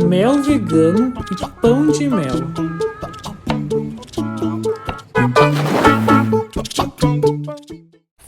mel vegano e pão de mel.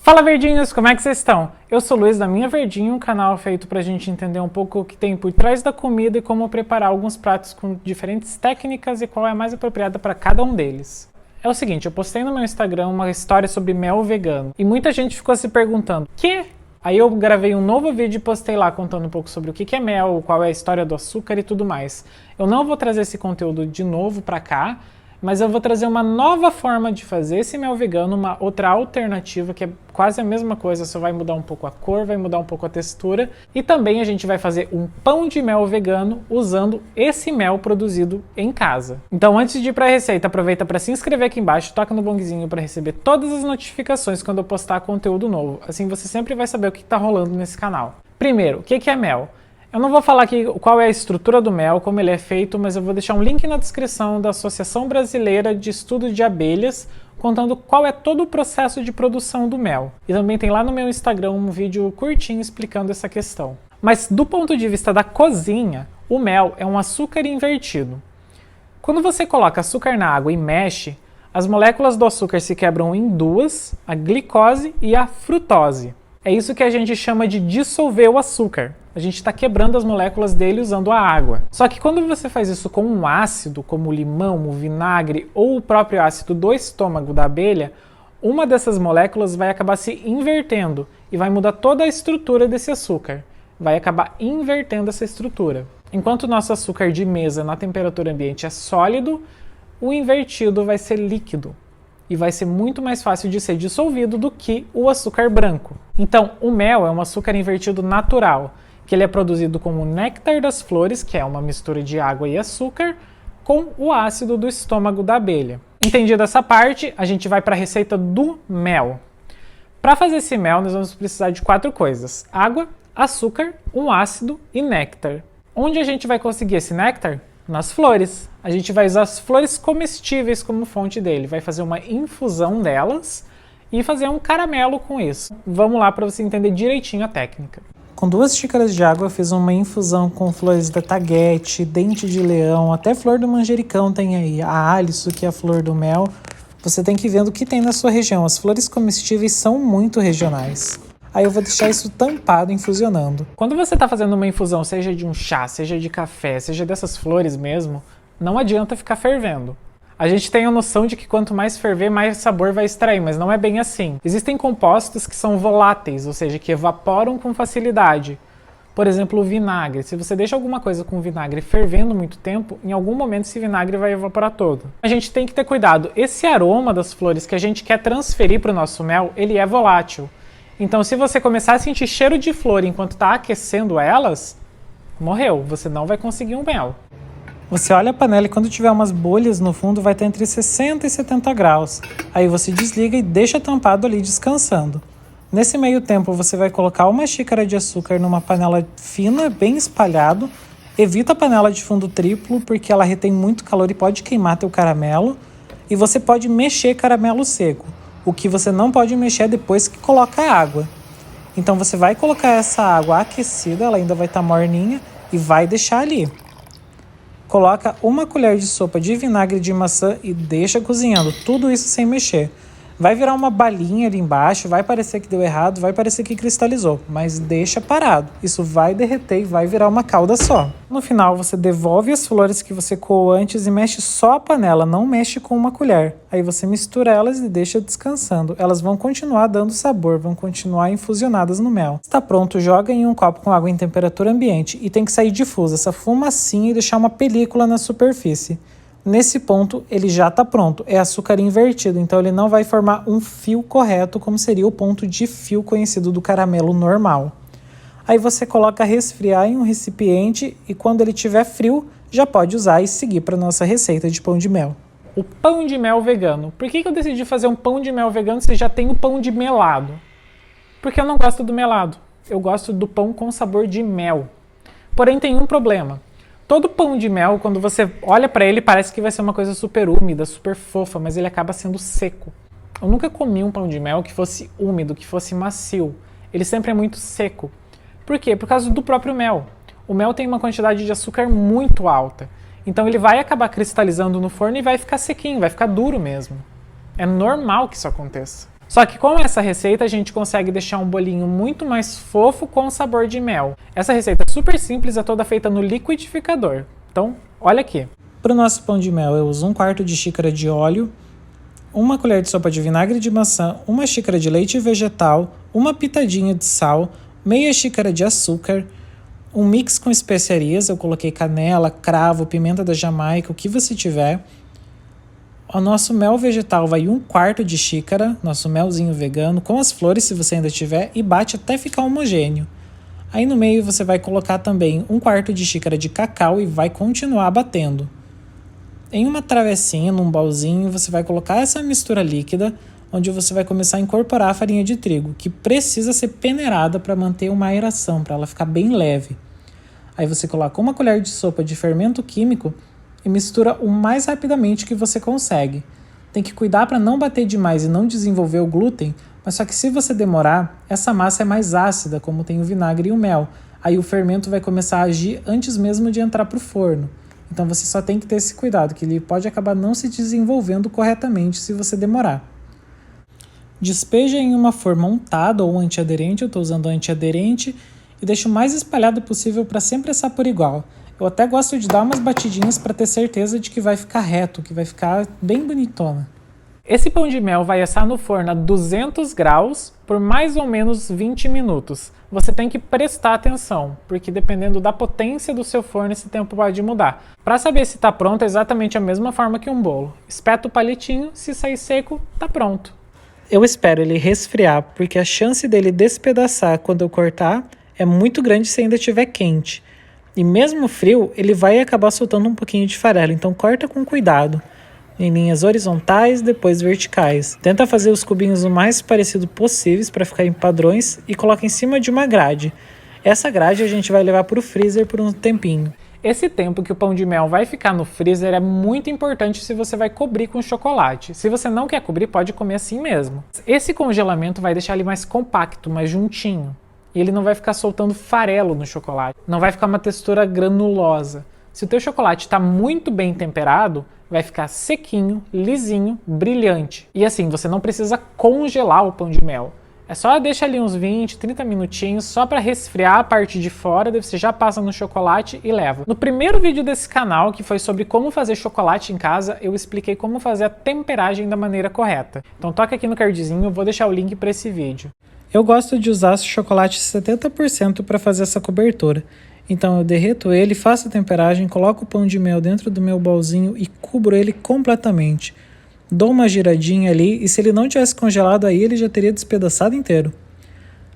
Fala verdinhos, como é que vocês estão? Eu sou o Luiz da Minha Verdinho, um canal feito pra gente entender um pouco o que tem por trás da comida e como preparar alguns pratos com diferentes técnicas e qual é a mais apropriada para cada um deles. É o seguinte, eu postei no meu Instagram uma história sobre mel vegano e muita gente ficou se perguntando, que? Aí eu gravei um novo vídeo e postei lá contando um pouco sobre o que é mel, qual é a história do açúcar e tudo mais. Eu não vou trazer esse conteúdo de novo pra cá, mas eu vou trazer uma nova forma de fazer esse mel vegano, uma outra alternativa que é quase a mesma coisa, só vai mudar um pouco a cor, vai mudar um pouco a textura. E também a gente vai fazer um pão de mel vegano usando esse mel produzido em casa. Então antes de ir para a receita, aproveita para se inscrever aqui embaixo, toca no bongzinho para receber todas as notificações quando eu postar conteúdo novo. Assim você sempre vai saber o que está rolando nesse canal. Primeiro, o que é mel? Eu não vou falar aqui qual é a estrutura do mel, como ele é feito, mas eu vou deixar um link na descrição da Associação Brasileira de Estudo de Abelhas, contando qual é todo o processo de produção do mel. E também tem lá no meu Instagram um vídeo curtinho explicando essa questão. Mas do ponto de vista da cozinha, o mel é um açúcar invertido. Quando você coloca açúcar na água e mexe, as moléculas do açúcar se quebram em duas, a glicose e a frutose. É isso que a gente chama de dissolver o açúcar. A gente está quebrando as moléculas dele usando a água. Só que quando você faz isso com um ácido, como o limão, o vinagre ou o próprio ácido do estômago da abelha, uma dessas moléculas vai acabar se invertendo e vai mudar toda a estrutura desse açúcar. Vai acabar invertendo essa estrutura. Enquanto o nosso açúcar de mesa na temperatura ambiente é sólido, o invertido vai ser líquido. E vai ser muito mais fácil de ser dissolvido do que o açúcar branco. Então, o mel é um açúcar invertido natural, que ele é produzido com o néctar das flores, que é uma mistura de água e açúcar, com o ácido do estômago da abelha. Entendida essa parte, a gente vai para a receita do mel. Para fazer esse mel, nós vamos precisar de 4 coisas: água, açúcar, um ácido e néctar. Onde a gente vai conseguir esse néctar? Nas flores. A gente vai usar as flores comestíveis como fonte dele. Vai fazer uma infusão delas e fazer um caramelo com isso. Vamos lá para você entender direitinho a técnica. Com 2 xícaras de água eu fiz uma infusão com flores da taguete, dente de leão, até flor do manjericão tem aí, a aliço, que é a flor do mel. Você tem que ir vendo o que tem na sua região. As flores comestíveis são muito regionais. Aí eu vou deixar isso tampado, infusionando. Quando você está fazendo uma infusão, seja de um chá, seja de café, seja dessas flores mesmo, não adianta ficar fervendo. A gente tem a noção de que quanto mais ferver, mais sabor vai extrair, mas não é bem assim. Existem compostos que são voláteis, ou seja, que evaporam com facilidade. Por exemplo, o vinagre. Se você deixa alguma coisa com vinagre fervendo muito tempo, em algum momento esse vinagre vai evaporar todo. A gente tem que ter cuidado. Esse aroma das flores que a gente quer transferir para o nosso mel, ele é volátil. Então, se você começar a sentir cheiro de flor enquanto está aquecendo elas, morreu. Você não vai conseguir um mel. Você olha a panela e quando tiver umas bolhas no fundo vai estar entre 60 e 70 graus. Aí você desliga e deixa tampado ali descansando. Nesse meio tempo você vai colocar 1 xícara de açúcar numa panela fina, bem espalhado. Evita a panela de fundo triplo porque ela retém muito calor e pode queimar teu caramelo. E você pode mexer caramelo seco. O que você não pode mexer é depois que coloca a água. Então você vai colocar essa água aquecida, ela ainda vai estar morninha, e vai deixar ali. Coloca 1 colher de sopa de vinagre de maçã e deixa cozinhando, tudo isso sem mexer. Vai virar uma balinha ali embaixo, vai parecer que deu errado, vai parecer que cristalizou, mas deixa parado. Isso vai derreter e vai virar uma calda só. No final, você devolve as flores que você coou antes e mexe só a panela, não mexe com 1 colher. Aí você mistura elas e deixa descansando. Elas vão continuar dando sabor, vão continuar infusionadas no mel. Está pronto, joga em um copo com água em temperatura ambiente e tem que sair difusa essa fumacinha e deixar uma película na superfície. Nesse ponto, ele já está pronto. É açúcar invertido, então ele não vai formar um fio correto, como seria o ponto de fio conhecido do caramelo normal. Aí você coloca resfriar em um recipiente e quando ele estiver frio, já pode usar e seguir para a nossa receita de pão de mel. O pão de mel vegano. Por que eu decidi fazer um pão de mel vegano se já tem o pão de melado? Porque eu não gosto do melado. Eu gosto do pão com sabor de mel. Porém, tem um problema. Todo pão de mel, quando você olha para ele, parece que vai ser uma coisa super úmida, super fofa, mas ele acaba sendo seco. Eu nunca comi um pão de mel que fosse úmido, que fosse macio. Ele sempre é muito seco. Por quê? Por causa do próprio mel. o mel tem uma quantidade de açúcar muito alta. Então ele vai acabar cristalizando no forno e vai ficar sequinho, vai ficar duro mesmo. É normal que isso aconteça. Só que com essa receita a gente consegue deixar um bolinho muito mais fofo com sabor de mel. Essa receita é super simples, é toda feita no liquidificador. Então, olha aqui. Para o nosso pão de mel eu uso 1/4 de xícara de óleo, 1 colher de sopa de vinagre de maçã, 1 xícara de leite vegetal, 1 pitadinha de sal, meia xícara de açúcar, um mix com especiarias, eu coloquei canela, cravo, pimenta da Jamaica, o que você tiver. O nosso mel vegetal vai 1/4 de xícara, nosso melzinho vegano, com as flores se você ainda tiver, e bate até ficar homogêneo. Aí no meio você vai colocar também 1/4 de xícara de cacau e vai continuar batendo. Em uma travessinha, num baúzinho, você vai colocar essa mistura líquida, onde você vai começar a incorporar a farinha de trigo, que precisa ser peneirada para manter uma aeração, para ela ficar bem leve. Aí você coloca 1 colher de sopa de fermento químico e mistura o mais rapidamente que você consegue. Tem que cuidar para não bater demais e não desenvolver o glúten, mas só que se você demorar, essa massa é mais ácida, como tem o vinagre e o mel. Aí o fermento vai começar a agir antes mesmo de entrar para o forno. Então você só tem que ter esse cuidado, que ele pode acabar não se desenvolvendo corretamente se você demorar. Despeja em uma forma untada ou antiaderente, eu estou usando antiaderente, e deixo o mais espalhado possível para sempre assar por igual. Eu até gosto de dar umas batidinhas para ter certeza de que vai ficar reto, que vai ficar bem bonitona. Esse pão de mel vai assar no forno a 200 graus por mais ou menos 20 minutos. Você tem que prestar atenção, porque dependendo da potência do seu forno, esse tempo pode mudar. Para saber se está pronto, é exatamente a mesma forma que um bolo. Espeta o palitinho, se sair seco, está pronto. Eu espero ele resfriar, porque a chance dele despedaçar quando eu cortar é muito grande se ainda estiver quente. E mesmo frio, ele vai acabar soltando um pouquinho de farelo, então corta com cuidado. Em linhas horizontais, depois verticais. Tenta fazer os cubinhos o mais parecido possíveis para ficarem padrões e coloca em cima de uma grade. Essa grade a gente vai levar para o freezer por um tempinho. Esse tempo que o pão de mel vai ficar no freezer é muito importante se você vai cobrir com chocolate. Se você não quer cobrir, pode comer assim mesmo. Esse congelamento vai deixar ele mais compacto, mais juntinho. E ele não vai ficar soltando farelo no chocolate. Não vai ficar uma textura granulosa. Se o teu chocolate está muito bem temperado, vai ficar sequinho, lisinho, brilhante. E assim, você não precisa congelar o pão de mel. É só deixar ali uns 20, 30 minutinhos só para resfriar a parte de fora, daí você já passa no chocolate e leva. No primeiro vídeo desse canal, que foi sobre como fazer chocolate em casa, eu expliquei como fazer a temperagem da maneira correta. Então toca aqui no cardzinho, eu vou deixar o link para esse vídeo. Eu gosto de usar chocolate 70% para fazer essa cobertura. Então eu derreto ele, faço a temperagem, coloco o pão de mel dentro do meu bolzinho e cubro ele completamente. Dou uma giradinha ali e se ele não tivesse congelado aí ele já teria despedaçado inteiro.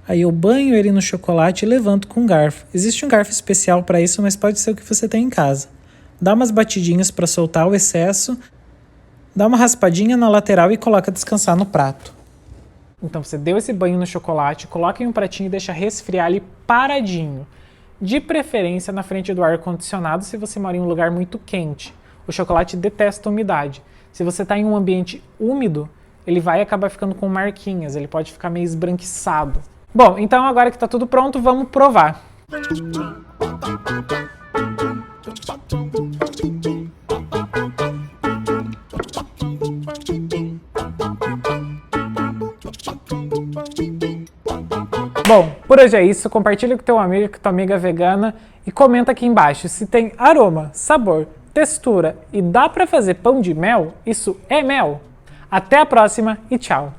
Aí eu banho ele no chocolate e levanto com um garfo. Existe um garfo especial para isso, mas pode ser o que você tem em casa. Dá umas batidinhas para soltar o excesso, dá uma raspadinha na lateral e coloca descansar no prato. Então você deu esse banho no chocolate, coloca em um pratinho e deixa resfriar ali paradinho. De preferência na frente do ar-condicionado se você mora em um lugar muito quente. O chocolate detesta umidade. Se você está em um ambiente úmido, ele vai acabar ficando com marquinhas, ele pode ficar meio esbranquiçado. Bom, então agora que está tudo pronto, vamos provar. Bom, por hoje é isso. Compartilha com teu amigo, com tua amiga vegana e comenta aqui embaixo se tem aroma, sabor, textura e dá para fazer pão de mel? Isso é mel? Até a próxima e tchau!